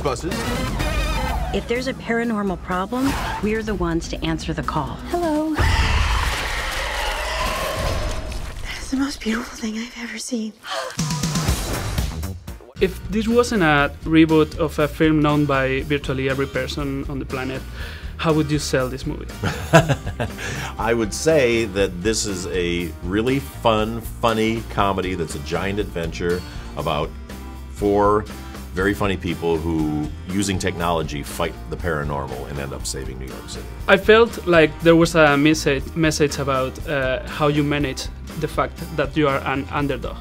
Ghostbusters. If there's a paranormal problem, we're the ones to answer the call. Hello. That's the most beautiful thing I've ever seen. If this wasn't a reboot of a film known by virtually every person on the planet, how would you sell this movie? I would say that this is a really fun, funny comedy that's a giant adventure about 4 very funny people who, using technology, fight the paranormal and end up saving New York City. I felt like there was a message about how you manage the fact that you are an underdog.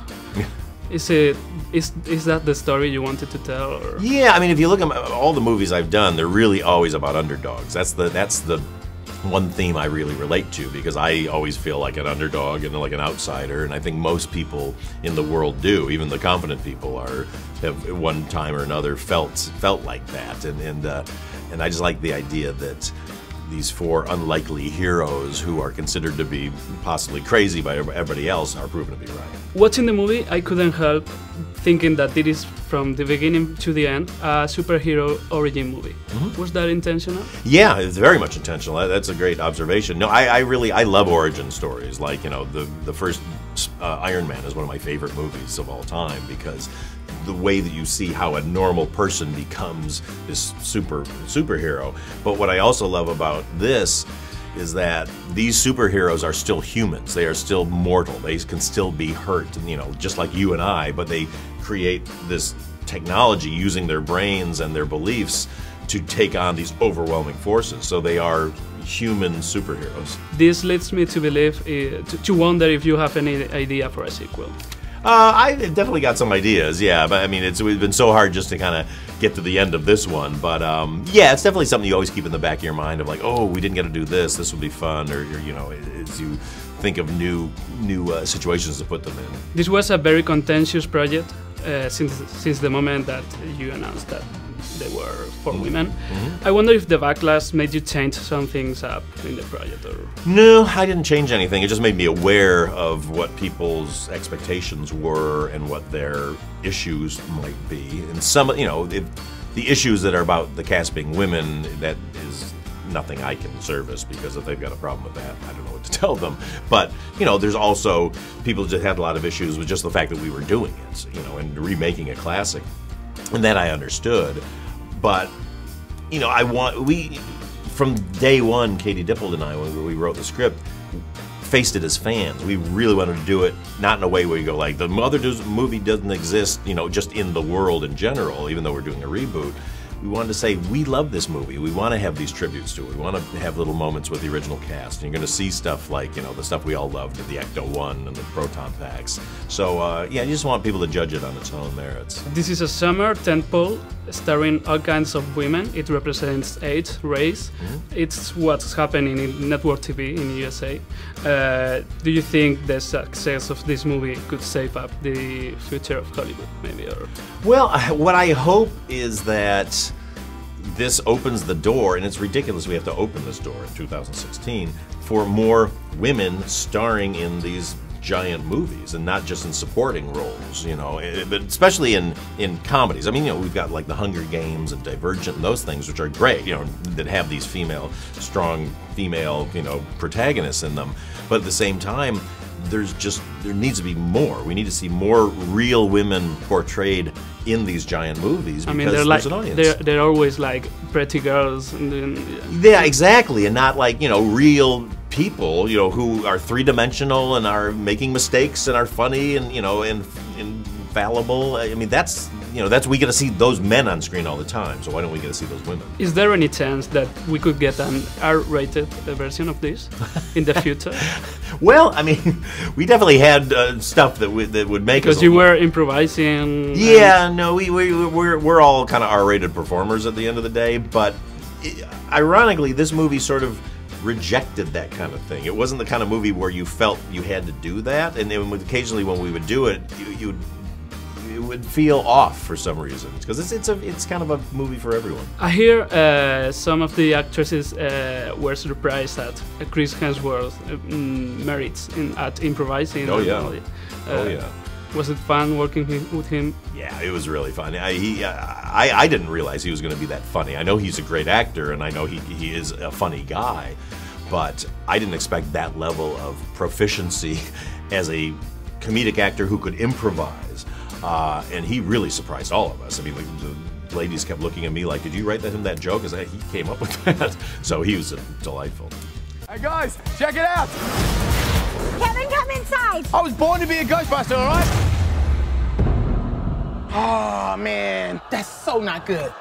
Is that the story you wanted to tell? Or? Yeah, I mean, if you look at all the movies I've done, they're really always about underdogs. That's the one theme I really relate to, because I always feel like an underdog and like an outsider, and I think most people in the world do. Even the confident people have at one time or another felt like that, and I just like the idea that these 4 unlikely heroes who are considered to be possibly crazy by everybody else are proven to be right. Watching the movie, I couldn't help thinking that it is, from the beginning to the end, a superhero origin movie. Mm-hmm. Was that intentional? Yeah, it's very much intentional. That's a great observation. No, I love origin stories. Like, you know, the first Iron Man is one of my favorite movies of all time, because the way that you see how a normal person becomes this superhero. But what I also love about this is that these superheroes are still humans. They are still mortal. They can still be hurt, you know, just like you and I, but they create this technology using their brains and their beliefs to take on these overwhelming forces. So they are human superheroes. This leads me to believe, to wonder if you have any idea for a sequel. I definitely got some ideas, yeah, but I mean, it's been so hard just to kind of get to the end of this one, but yeah, it's definitely something you always keep in the back of your mind of like, oh, we didn't get to do this would be fun, or you know, as you think of new situations to put them in. This was a very contentious project since the moment that you announced that they were 4 women. Mm-hmm. I wonder if the backlash made you change some things up in the project, or? No, I didn't change anything. It just made me aware of what people's expectations were and what their issues might be. And some, you know, the issues that are about the cast being women, that is nothing I can service, because if they've got a problem with that, I don't know what to tell them. But, you know, there's also people just had a lot of issues with just the fact that we were doing it, you know, and remaking a classic. And that I understood. But, you know, from day one, Katie Dippold and I, when we wrote the script, faced it as fans. We really wanted to do it not in a way where you go like, the movie doesn't exist, you know, just in the world in general, even though we're doing a reboot. We wanted to say, we love this movie. We want to have these tributes to it. We want to have little moments with the original cast. And you're going to see stuff like, you know, the stuff we all loved, the Ecto-1 and the proton packs. So, yeah, you just want people to judge it on its own merits. This is a summer tentpole starring all kinds of women. It represents age, race. Mm-hmm. It's what's happening in network TV in the USA. Do you think the success of this movie could save up the future of Hollywood, maybe? Or? Well, what I hope is that this opens the door, and it's ridiculous we have to open this door in 2016, for more women starring in these giant movies, and not just in supporting roles, you know, but especially in comedies. I mean, you know, we've got like the Hunger Games and Divergent and those things, which are great, you know, that have these strong female, you know, protagonists in them. But at the same time, there needs to be more. We need to see more real women portrayed in these giant movies, because there's an audience. They're always like pretty girls. And then, yeah, exactly, and not like, you know, real people, you know, who are three-dimensional and are making mistakes and are funny and, you know, and infallible. I mean, that's, you know, we get to see those men on screen all the time, so why don't we get to see those women? Is there any chance that we could get an R-rated version of this in the future? Well, I mean, we definitely had stuff that would make us. Because you were improvising. Yeah, no, we're all kind of R-rated performers at the end of the day, but ironically, this movie sort of rejected that kind of thing. It wasn't the kind of movie where you felt you had to do that, and then occasionally when we would do it, it would feel off for some reason, because it's kind of a movie for everyone. I hear some of the actresses were surprised at Chris Hemsworth's merits at improvising. Oh yeah, oh yeah. Was it fun working with him? Yeah, it was really fun. I didn't realize he was going to be that funny. I know he's a great actor, and I know he is a funny guy, but I didn't expect that level of proficiency as a comedic actor who could improvise. And he really surprised all of us. I mean, the ladies kept looking at me like, "Did you write him that joke?" Because he came up with that. So he was delightful. Hey guys, check it out! Kevin, come inside! I was born to be a Ghostbuster, all right? Oh man, that's so not good.